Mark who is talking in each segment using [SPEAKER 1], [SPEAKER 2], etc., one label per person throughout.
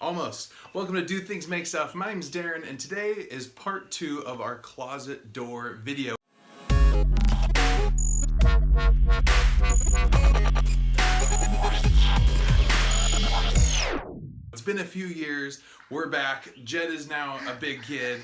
[SPEAKER 1] Almost. Welcome to Do Things Make Stuff. My name's Darren, and today is part 2 of our closet door video. It's been a few years. We're back. Jed is now a big kid,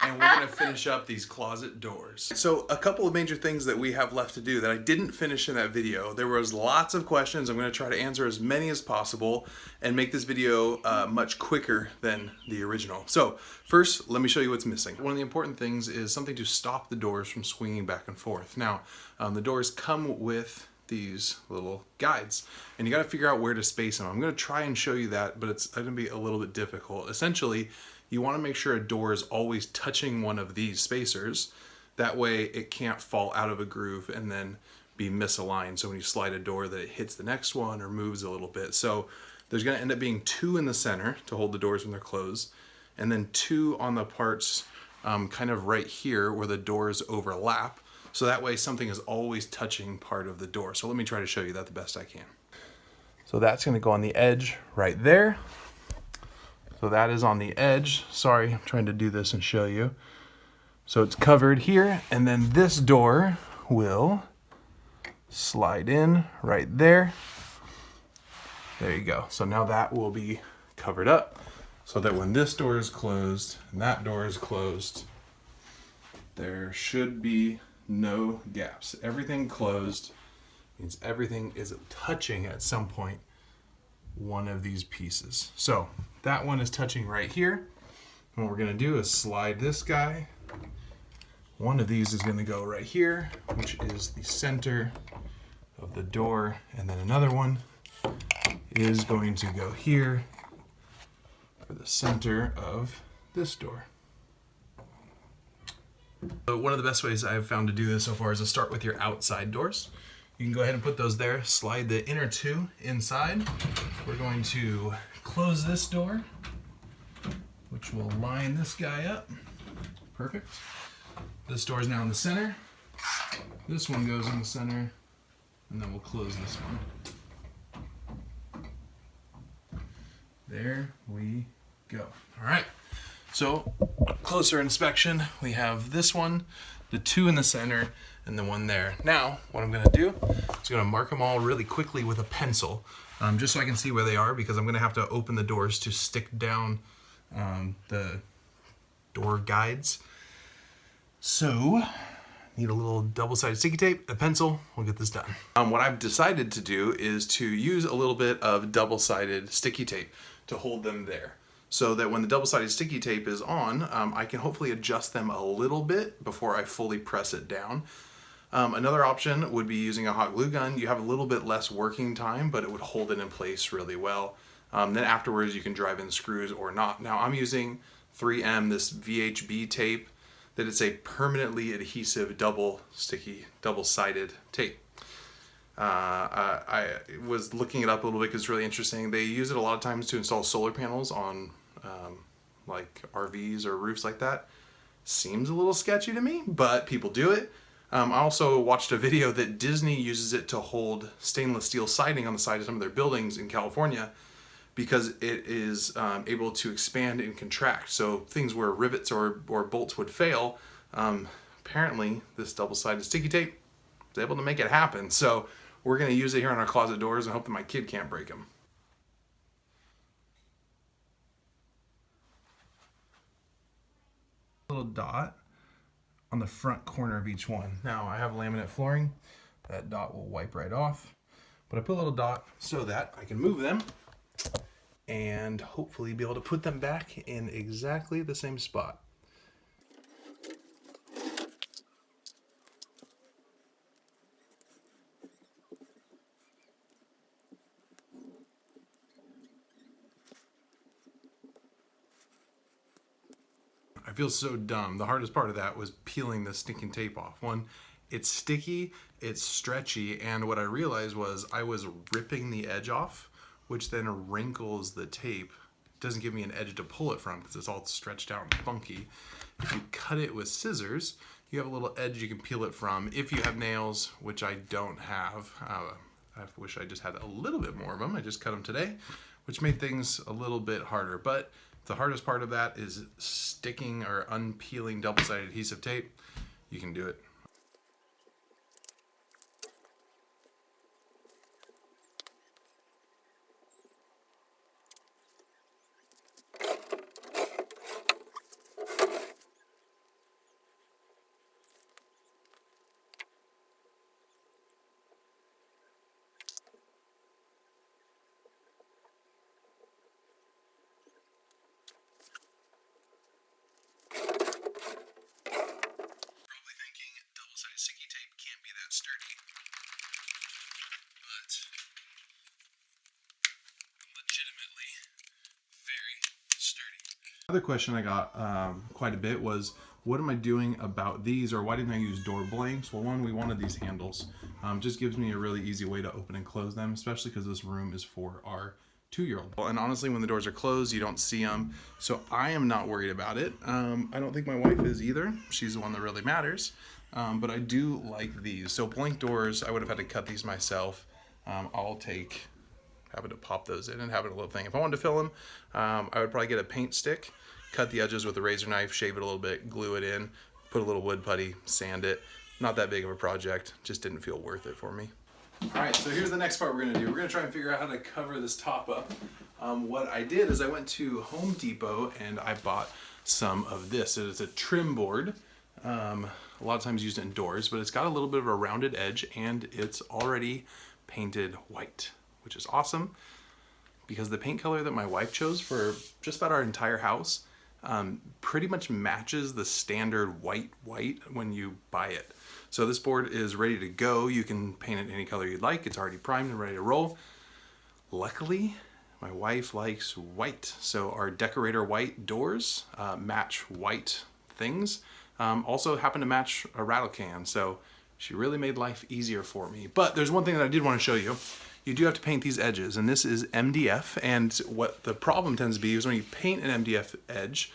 [SPEAKER 1] and we're going to finish up these closet doors. So a couple of major things that we have left to do that I didn't finish in that video. There was lots of questions. I'm going to try to answer as many as possible and make this video much quicker than the original. So first, let me show you what's missing. One of the important things is something to stop the doors from swinging back and forth. Now, the doors come with these little guides, and you got to figure out where to space them. I'm going to try and show you that, but it's going to be a little bit difficult. Essentially, you want to make sure a door is always touching one of these spacers. That way it can't fall out of a groove and then be misaligned. So when you slide a door that it hits the next one or moves a little bit. So there's going to end up being 2 in the center to hold the doors when they're closed, and then 2 on the parts kind of right here where the doors overlap. So that way something is always touching part of the door. So let me try to show you that the best I can. So that's going to go on the edge right there. So that is on the edge. Sorry, I'm trying to do this and show you. So it's covered here, and then this door will slide in right there. There you go. So now that will be covered up so that when this door is closed and that door is closed, there should be no gaps. Everything closed means everything is touching at some point one of these pieces. So that one is touching right here. And what we're going to do is slide this guy. One of these is going to go right here, which is the center of the door, and then another one is going to go here for the center of this door. So one of the best ways I've found to do this so far is to start with your outside doors. You can go ahead and put those there, slide the inner 2 inside. We're going to close this door, which will line this guy up. Perfect. This door is now in the center. This one goes in the center, and then we'll close this one. There we go. All right. So, closer inspection, we have this one, the 2 in the center, and the one there. Now, what I'm gonna do is I'm gonna mark them all really quickly with a pencil, just so I can see where they are, because I'm gonna have to open the doors to stick down the door guides. So, need a little double-sided sticky tape, a pencil, we'll get this done. What I've decided to do is to use a little bit of double-sided sticky tape to hold them there, so that when the double-sided sticky tape is on, I can hopefully adjust them a little bit before I fully press it down. Another option would be using a hot glue gun. You have a little bit less working time, but it would hold it in place really well. Then afterwards you can drive in screws or not. Now I'm using 3M, this VHB tape, that it's a permanently adhesive double-sided tape. I was looking it up a little bit because it's really interesting. They use it a lot of times to install solar panels on like RVs or roofs like that. Seems a little sketchy to me, but people do it. I also watched a video that Disney uses it to hold stainless steel siding on the side of some of their buildings in California, because it is able to expand and contract. So things where rivets or bolts would fail, apparently this double-sided sticky tape is able to make it happen. So we're going to use it here on our closet doors and hope that my kid can't break them. Little dot on the front corner of each one. Now I have laminate flooring. That dot will wipe right off. But I put a little dot so that I can move them and hopefully be able to put them back in exactly the same spot. I feel so dumb. The hardest part of that was peeling the stinking tape off. One, it's sticky, it's stretchy, and what I realized was I was ripping the edge off, which then wrinkles the tape. It doesn't give me an edge to pull it from because it's all stretched out and funky. If you cut it with scissors, you have a little edge you can peel it from. If you have nails, which I don't have, I wish I just had a little bit more of them. I just cut them today. which made things a little bit harder. But the hardest part of that is sticking or unpeeling double-sided adhesive tape. You can do it. Sticky tape can't be that sturdy, but legitimately very sturdy. Another question I got quite a bit was, what am I doing about these, or why didn't I use door blanks? Well, one, we wanted these handles. Just gives me a really easy way to open and close them, especially because this room is for our 2-year-old. And honestly, when the doors are closed, you don't see them, so I am not worried about it. I don't think my wife is either. She's the one that really matters. But I do like these. So blank doors, I would have had to cut these myself. I'll take having to pop those in and having a little thing. If I wanted to fill them, I would probably get a paint stick, cut the edges with a razor knife, shave it a little bit, glue it in, put a little wood putty, sand it. Not that big of a project, just didn't feel worth it for me. All right, so here's the next part we're gonna do. We're gonna try and figure out how to cover this top up. What I did is I went to Home Depot and I bought some of this. It is a trim board. A lot of times used indoors, but it's got a little bit of a rounded edge and it's already painted white, which is awesome because the paint color that my wife chose for just about our entire house pretty much matches the standard white when you buy it. So this board is ready to go. You can paint it any color you'd like. It's already primed and ready to roll. Luckily, my wife likes white. So our decorator white doors match white things. Also happen to match a rattle can, so she really made life easier for me. But there's one thing that I did want to show you. You do have to paint these edges, and this is MDF, and what the problem tends to be is when you paint an MDF edge,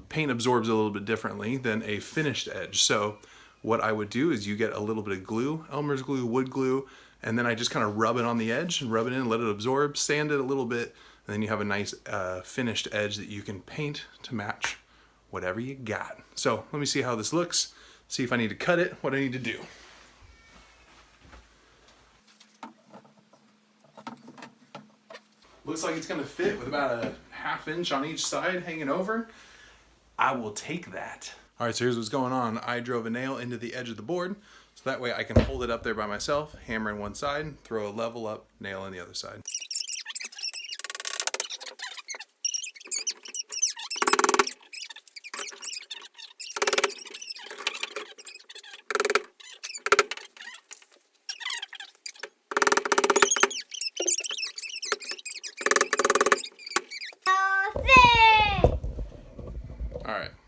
[SPEAKER 1] paint absorbs a little bit differently than a finished edge. So what I would do is you get a little bit of glue, Elmer's glue, wood glue, and then I just kind of rub it on the edge and rub it in, let it absorb, sand it a little bit, and then you have a nice finished edge that you can paint to match whatever you got. So let me see how this looks, see if I need to cut it, what I need to do. Looks like it's gonna fit with about a 1/2 inch on each side hanging over. I will take that. All right, so here's what's going on. I drove a nail into the edge of the board, so that way I can hold it up there by myself, hammer in one side, throw a level up, nail in the other side.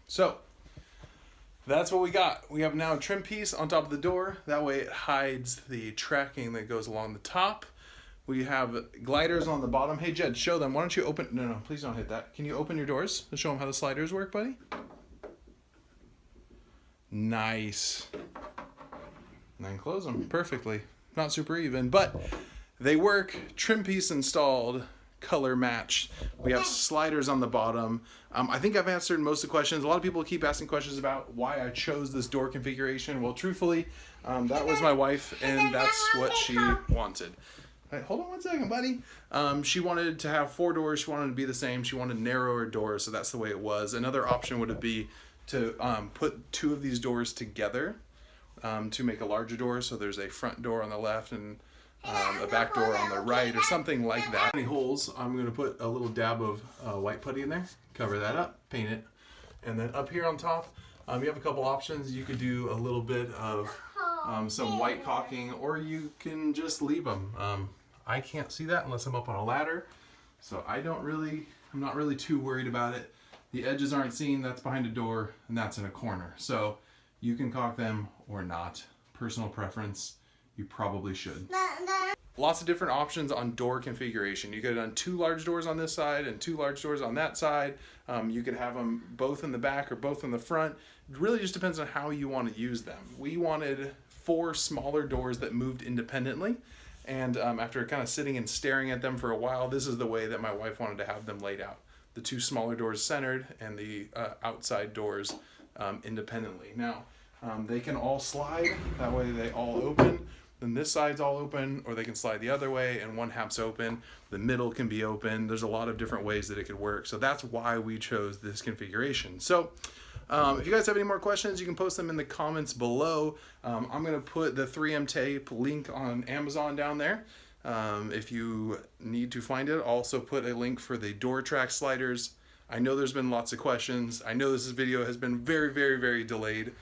[SPEAKER 1] So that's what we got. We have now a trim piece on top of the door. That way it hides the tracking that goes along the top. We have gliders on the bottom. Hey Jed, show them. Why don't you open, no, please don't hit that. Can you open your doors to show them how the sliders work, buddy? Nice. And then close them perfectly. Not super even, but they work. Trim piece installed. Color matched. We have sliders on the bottom. I think I've answered most of the questions. A lot of people keep asking questions about why I chose this door configuration. Well, truthfully, that was my wife, and that's what she wanted. Hey, hold on one second, buddy. She wanted to have 4 doors. She wanted to be the same. She wanted narrower doors, so that's the way it was. Another option would be to put 2 of these doors together to make a larger door. So there's a front door on the left and a back door on the right or something like that. Any holes, I'm going to put a little dab of white putty in there, cover that up, paint it, and then up here on top you have a couple options. You could do a little bit of some white caulking, or you can just leave them. I can't see that unless I'm up on a ladder, so I'm not really too worried about it. The edges aren't seen, that's behind a door, and that's in a corner, so you can caulk them or not. Personal preference. You probably should. Lots of different options on door configuration. You could have done 2 large doors on this side and 2 large doors on that side. You could have them both in the back or both in the front. It really just depends on how you want to use them. We wanted 4 smaller doors that moved independently, And after kind of sitting and staring at them for a while, this is the way that my wife wanted to have them laid out. The two smaller doors centered and the outside doors independently. Now, they can all slide, that way they all open. Then this side's all open, or they can slide the other way and one half's open. The middle can be open. There's a lot of different ways that it could work. So that's why we chose this configuration. So if you guys have any more questions, you can post them in the comments below. I'm gonna put the 3M tape link on Amazon down there. If you need to find it, I'll also put a link for the door track sliders. I know there's been lots of questions. I know this video has been very, very, very delayed.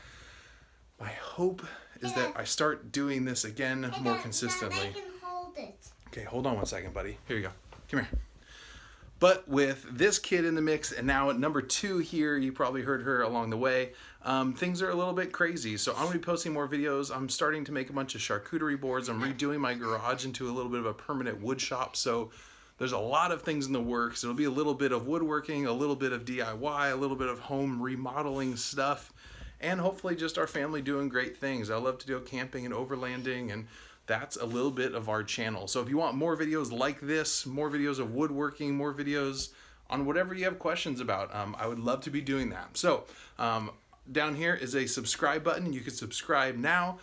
[SPEAKER 1] My hope is that I start doing this again more consistently.
[SPEAKER 2] I can hold it.
[SPEAKER 1] Okay, hold on one second, buddy. Here you go. Come here. But with this kid in the mix, and now at number 2 here, you probably heard her along the way, things are a little bit crazy. So I'm going to be posting more videos. I'm starting to make a bunch of charcuterie boards. I'm redoing my garage into a little bit of a permanent wood shop. So there's a lot of things in the works. It'll be a little bit of woodworking, a little bit of DIY, a little bit of home remodeling stuff, and hopefully just our family doing great things. I love to do camping and overlanding, and that's a little bit of our channel. So if you want more videos like this, more videos of woodworking, more videos on whatever you have questions about, I would love to be doing that. So down here is a subscribe button. You can subscribe now,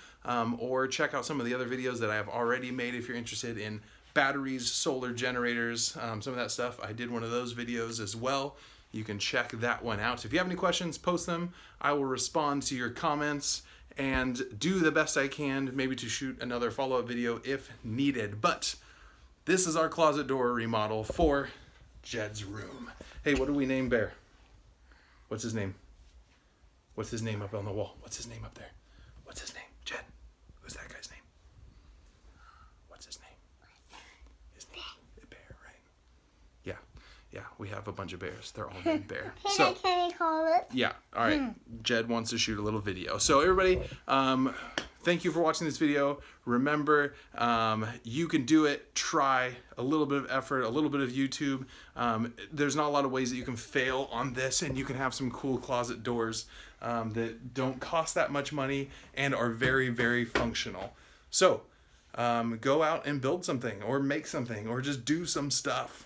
[SPEAKER 1] or check out some of the other videos that I have already made if you're interested in batteries, solar generators, some of that stuff. I did one of those videos as well. You can check that one out. If you have any questions, post them. I will respond to your comments and do the best I can, maybe to shoot another follow-up video if needed. But this is our closet door remodel for Jed's room. Hey, what do we name Bear? What's his name? What's his name up on the wall? What's his name up there? What's his name? Jed. Who's that guy's name? What's his name? His name's Bear, right? Yeah, we have a bunch of bears. They're all named Bear. So,
[SPEAKER 2] can I call it?
[SPEAKER 1] yeah, all right. Jed wants to shoot a little video. So everybody, thank you for watching this video. Remember, you can do it. Try a little bit of effort, a little bit of YouTube. There's not a lot of ways that you can fail on this, and you can have some cool closet doors that don't cost that much money and are very, very functional. So go out and build something, or make something, or just do some stuff.